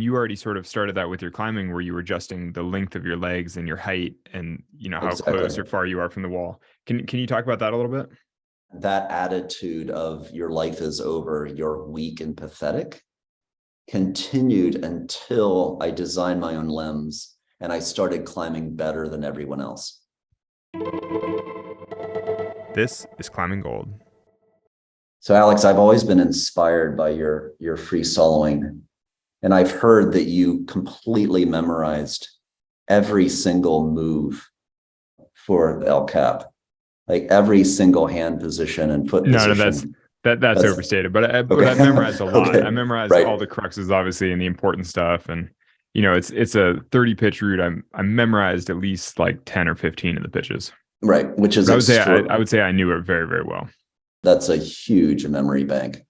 you already sort of started that with your climbing, where you were adjusting the length of your legs and your height, and how Exactly. close or far you are from the wall. Can you talk about that a little bit? That attitude of your life is over, you're weak and pathetic, continued until I designed my own limbs and I started climbing better than everyone else. This is Climbing Gold. So Alex, I've always been inspired by your free soloing. And I've heard that you completely memorized every single move for the El Cap, like every single hand position and foot No, position. that's overstated. But Okay. I've memorized a lot. Okay. I memorized Right. all the cruxes, obviously, and the important stuff. And it's a 30 pitch route. I memorized at least like 10 or 15 of the pitches. Right, which is But I would say I knew it very, very well. That's a huge memory bank.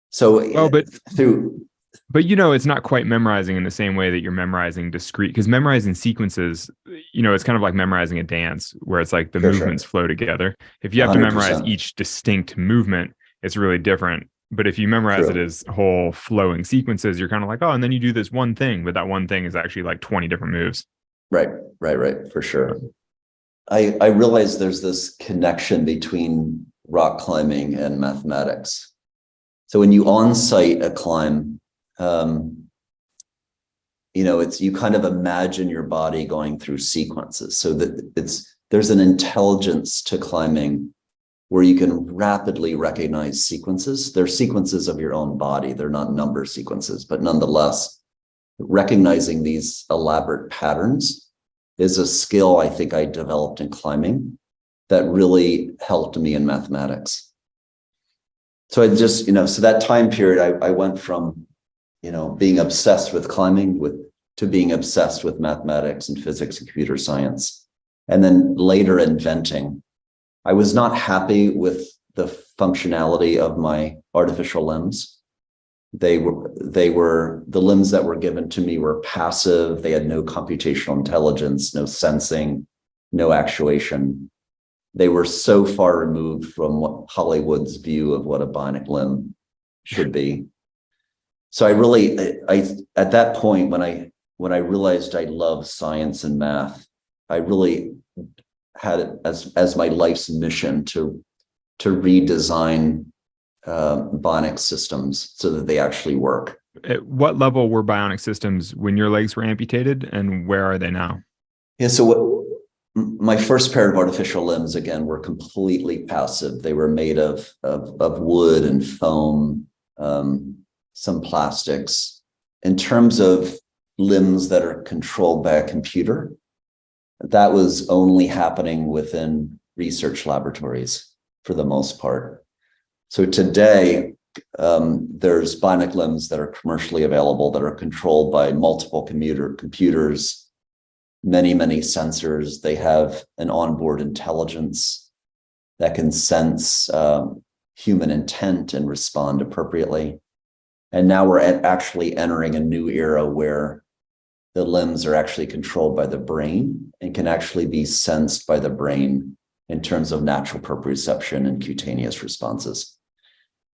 So Well, through it's not quite memorizing in the same way that you're memorizing discrete, because memorizing sequences, it's kind of like memorizing a dance where it's like the movements flow together. If you have to memorize 100%. each distinct movement, it's really different. But if you memorize it as whole flowing sequences, you're kind of like, oh, and then you do this one thing, but that one thing is actually like 20 different moves. Right, for sure. I realize there's this connection between rock climbing and mathematics. So when you on-site a climb, it's you kind of imagine your body going through sequences, so that there's an intelligence to climbing where you can rapidly recognize sequences. They're sequences of your own body. They're not number sequences, but nonetheless, recognizing these elaborate patterns is a skill I think I developed in climbing that really helped me in mathematics. So I just, so that time period, I went from, being obsessed with climbing to being obsessed with mathematics and physics and computer science. And then later inventing. I was not happy with the functionality of my artificial limbs. The limbs that were given to me were passive. They had no computational intelligence, no sensing, no actuation. They were so far removed from what Hollywood's view of what a bionic limb should be. So I at that point, when I realized I loved science and math, I really had it as my life's mission to redesign bionic systems so that they actually work. At what level were bionic systems when your legs were amputated, and where are they now? Yeah, so my first pair of artificial limbs, again, were completely passive. They were made of wood and foam, some plastics. In terms of limbs that are controlled by a computer, that was only happening within research laboratories for the most part. So today, there's bionic limbs that are commercially available that are controlled by multiple computers, many sensors. They have an onboard intelligence that can sense human intent and respond appropriately. And now we're actually entering a new era where the limbs are actually controlled by the brain and can actually be sensed by the brain in terms of natural proprioception and cutaneous responses.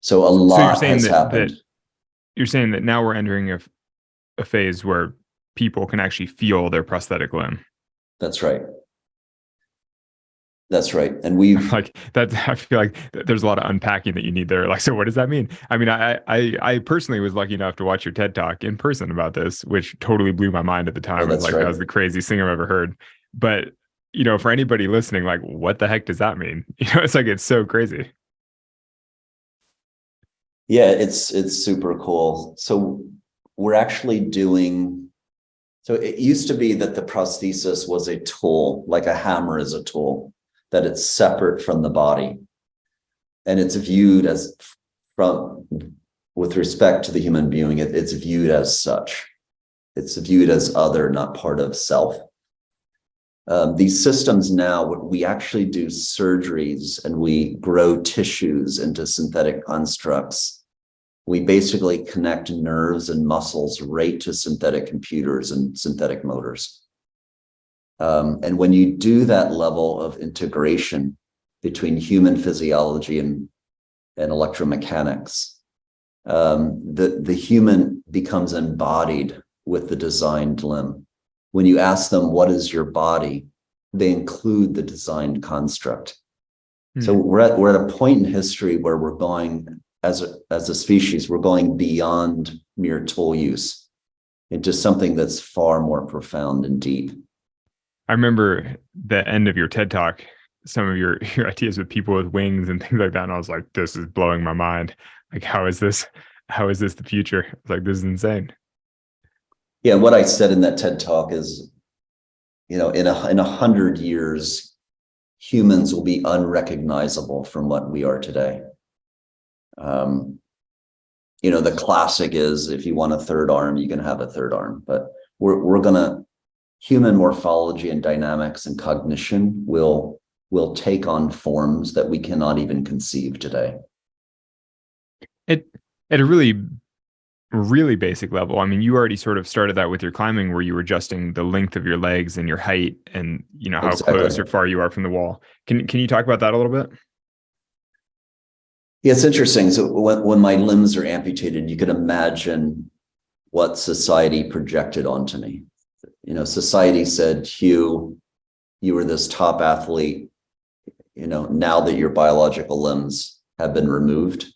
So a lot has happened. You're saying that now we're entering a phase where people can actually feel their prosthetic limb. That's right. And we've like that. I feel like there's a lot of unpacking that you need there. Like, so what does that mean? I mean, I personally was lucky enough to watch your TED Talk in person about this, which totally blew my mind at the time. It was like, that was the craziest thing I've ever heard. But, for anybody listening, like, what the heck does that mean? It's like, it's so crazy. Yeah, it's super cool. So we're actually doing, so it used to be that the prosthesis was a tool, like a hammer is a tool, that it's separate from the body. And it's viewed as, with respect to the human being, it's viewed as such. It's viewed as other, not part of self. These systems now, we actually do surgeries and we grow tissues into synthetic constructs. We basically connect nerves and muscles right to synthetic computers and synthetic motors. And when you do that level of integration between human physiology and electromechanics, The human becomes embodied with the designed limb. When you ask them, what is your body? They include the designed construct. So we're at a point in history where we're going, as a species, we're going beyond mere tool use into something that's far more profound and deep. I remember the end of your TED Talk, some of your ideas with people with wings and things like that. And I was like, this is blowing my mind. Like, how is this the future? Like, this is insane. Yeah, what I said in that TED Talk is, in 100 years, humans will be unrecognizable from what we are today. The classic is, if you want a third arm, you can have a third arm. But human morphology and dynamics and cognition will take on forms that we cannot even conceive today. At a really, really basic level, I mean, you already sort of started that with your climbing, where you were adjusting the length of your legs and your height, and how Exactly. close or far you are from the wall. Can you talk about that a little bit? Yeah, it's interesting. So when my limbs are amputated, you could imagine what society projected onto me. Society said, Hugh, you were this top athlete. Now that your biological limbs have been removed,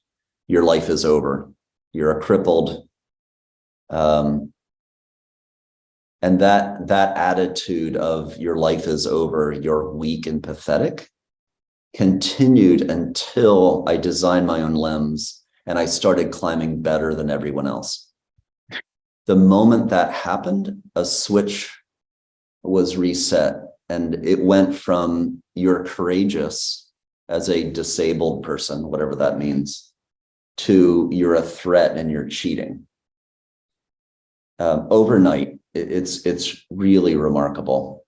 your life is over. You're a crippled. And that attitude of your life is over, you're weak and pathetic, continued until I designed my own limbs and I started climbing better than everyone else. The moment that happened, a switch was reset, and it went from you're courageous as a disabled person, whatever that means, to you're a threat and you're cheating. Overnight, it's really remarkable.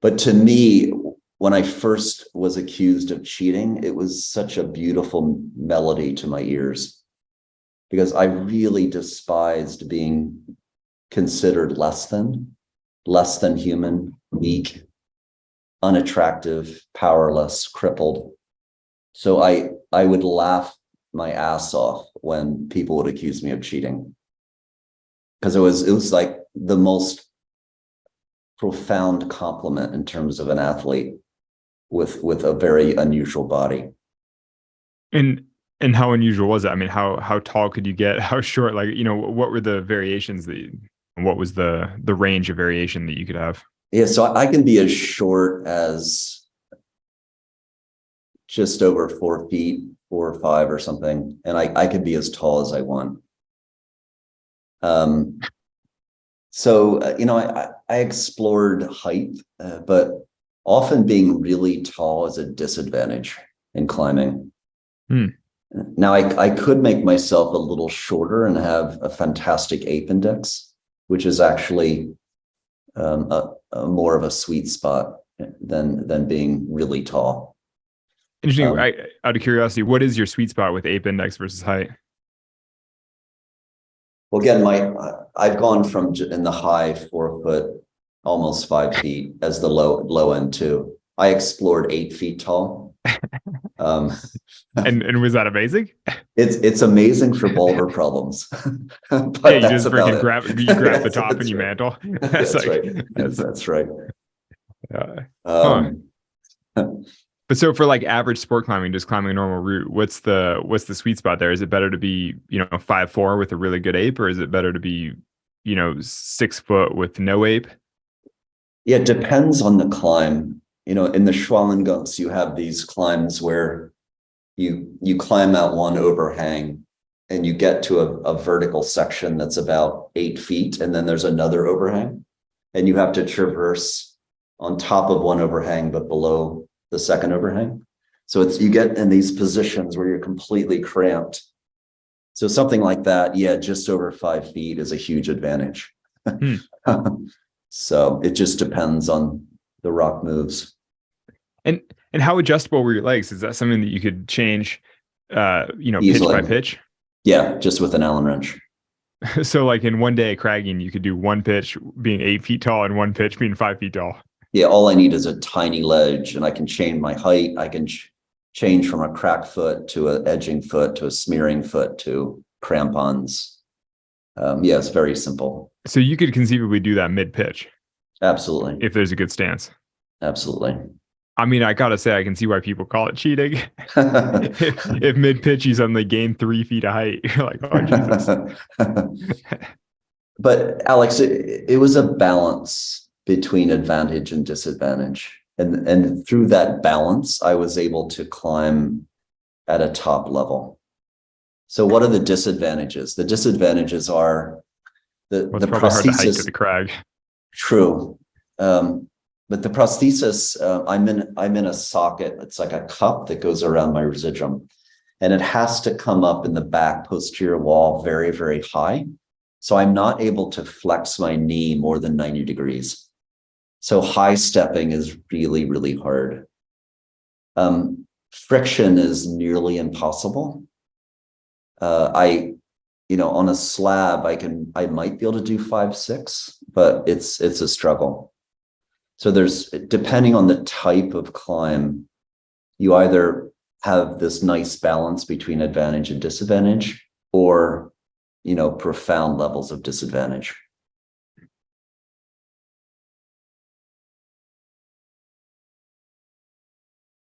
But to me, when I first was accused of cheating, it was such a beautiful melody to my ears, because I really despised being considered less than human, weak, unattractive, powerless, crippled. So I would laugh my ass off when people would accuse me of cheating, because it was like the most profound compliment in terms of an athlete with a very unusual body. And how unusual was it? I mean, how tall could you get? How short? Like, what were the variations what was the range of variation that you could have? Yeah, so I can be as short as just over 4 feet, 4 or 5 or something, and I could be as tall as I want. I explored height, but often being really tall is a disadvantage in climbing. Now, I could make myself a little shorter and have a fantastic ape index, which is actually a more of a sweet spot than being really tall. Interesting. Out of curiosity, what is your sweet spot with ape index versus height? Well, again, I've gone from in the high 4 foot, almost 5 feet as the low end too. I explored 8 feet tall. And was that amazing? It's amazing for boulder problems. But yeah, you just freaking grab the top and you right. mantle. That's right. That's right. But so for like average sport climbing, just climbing a normal route, what's the sweet spot there? Is it better to be 5'4" with a really good ape, or is it better to be 6 foot with no ape? Yeah, it depends on the climb. In the Shawangunks, you have these climbs where you climb out one overhang and you get to a vertical section that's about 8 feet, and then there's another overhang, and you have to traverse on top of one overhang but below the second overhang. So you get in these positions where you're completely cramped. So something like that, yeah, just over 5 feet is a huge advantage. So it just depends on the rock moves. And how adjustable were your legs? Is that something that you could change, pitch by pitch? Yeah, just with an Allen wrench. So like in one day cragging, you could do one pitch being 8 feet tall and one pitch being 5 feet tall. Yeah, all I need is a tiny ledge, and I can change my height. I can change from a crack foot to an edging foot to a smearing foot to crampons. Yeah, it's very simple. So you could conceivably do that mid pitch. Absolutely. If there's a good stance. Absolutely. I mean, I gotta say, I can see why people call it cheating. If mid pitch you suddenly gain 3 feet of height, you're like, oh Jesus. But Alex, it was a balance between advantage and disadvantage. And through that balance, I was able to climb at a top level. So what are the disadvantages? The disadvantages are the prosthesis. Hard to hike to the crag. True. But the prosthesis, I'm in a socket. It's like a cup that goes around my residuum, and it has to come up in the back posterior wall very, very high. So I'm not able to flex my knee more than 90 degrees. So high stepping is really, really hard. Friction is nearly impossible. On a slab, I might be able to do 5-6, but it's a struggle. So depending on the type of climb, you either have this nice balance between advantage and disadvantage, or profound levels of disadvantage.